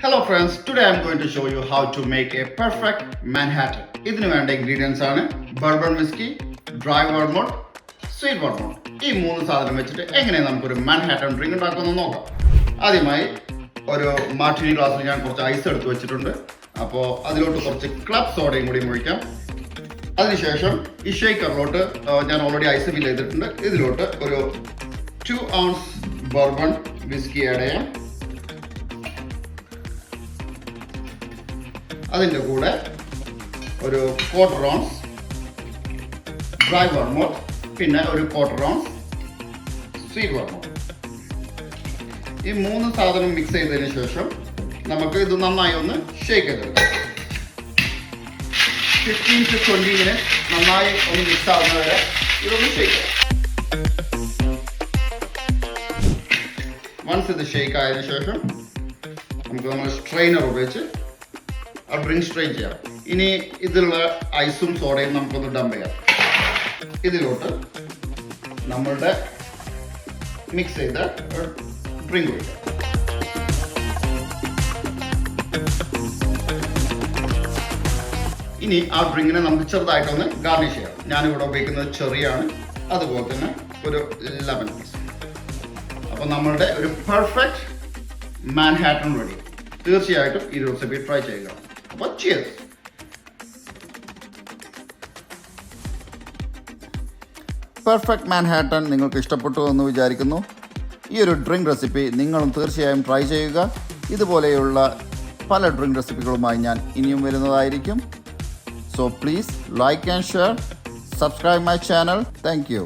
Hello friends, today I'm going to show you how to make a perfect Manhattan. ഇതിനു വേണ്ട ingredients ആണ് bourbon whiskey, dry vermouth, sweet vermouth. ഈ മൂന്ന് സാധനം വെച്ചിട്ട് എങ്ങനെ നമുക്കൊരു Manhattan drink ഉണ്ടാക്കുമെന്ന് നോക്കാം. ആദ്യമായി ഒരു മാർട്ടിനി ഗ്ലാസ്സിൽ ഞാൻ കുറച്ച് ഐസ് എടുത്ത് വെച്ചിട്ടുണ്ട്. അപ്പോൾ അതിലോട്ട് കുറച്ച് ക്ലബ് സോഡയും കൂടി ഒഴിക്കാം. അതിനുശേഷം ഈ ഷേക്കറിലോട്ട് ഞാൻ ഓൾറെഡി ഐസ് ഫിൽ ചെയ്തിട്ടുണ്ട്. ഇതിലോട്ട് ഒരു 2 ounce bourbon whiskey ആഡ് ചെയ്യാം. അതിൻ്റെ കൂടെ ഒരു 1/4 ounce ഡ്രൈ വെർമോത്ത്, പിന്നെ ഒരു 1/4 ounce സ്വീറ്റ് വെർമോത്ത്. ഈ മൂന്ന് സാധനം മിക്സ് ചെയ്തതിന് ശേഷം നമുക്ക് ഇത് നന്നായി ഒന്ന് ഷേക്ക് ചെയ്തെടുക്കാം. 15 to 20 minutes നന്നായി ഒന്ന് മിക്സ് ആവുന്നത് വരെ ഇതൊന്ന് ഷേക്ക് ചെയ്യാം. വൺസ് ഇത് ഷേക്ക് ആയതിനു ശേഷം നമുക്ക് നമ്മൾ സ്ട്രെയിനർ ഉപയോഗിച്ച് ആ ഡ്രിങ്ക് സ്ട്രെയിൻ ചെയ്യാം. ഇനി ഇതിലുള്ള ഐസും സോഡയും നമുക്കൊന്ന് ഡംപ് ചെയ്യാം. ഇതിലോട്ട് നമ്മളുടെ മിക്സ് ചെയ്ത ഡ്രിങ്ക് ഒഴിക്കാം. ഇനി ആ ഡ്രിങ്കിനെ നമുക്ക് ചെറുതായിട്ടൊന്ന് ഗാർണിഷ് ചെയ്യാം. ഞാനിവിടെ ഉപയോഗിക്കുന്നത് ചെറിയാണ്, അതുപോലെ തന്നെ ഒരു ലെമൺ പീസ്. അപ്പോൾ നമ്മളുടെ ഒരു പെർഫെക്റ്റ് മാൻഹാട്ടൻ റെഡി. തീർച്ചയായിട്ടും ഈ റെസിപ്പി ട്രൈ ചെയ്യുക. അപ്പോൾ ചിയേഴ്സ്. പെർഫെക്റ്റ് മാൻഹാട്ടൻ നിങ്ങൾക്ക് ഇഷ്ടപ്പെട്ടു എന്ന് വിചാരിക്കുന്നു. ഈ ഒരു ഡ്രിങ്ക് റെസിപ്പി നിങ്ങളും തീർച്ചയായും ട്രൈ ചെയ്യുക. ഇതുപോലെയുള്ള പല ഡ്രിങ്ക് റെസിപ്പികളുമായി ഞാൻ ഇനിയും വരുന്നതായിരിക്കും. So please like and share, subscribe my channel. Thank you.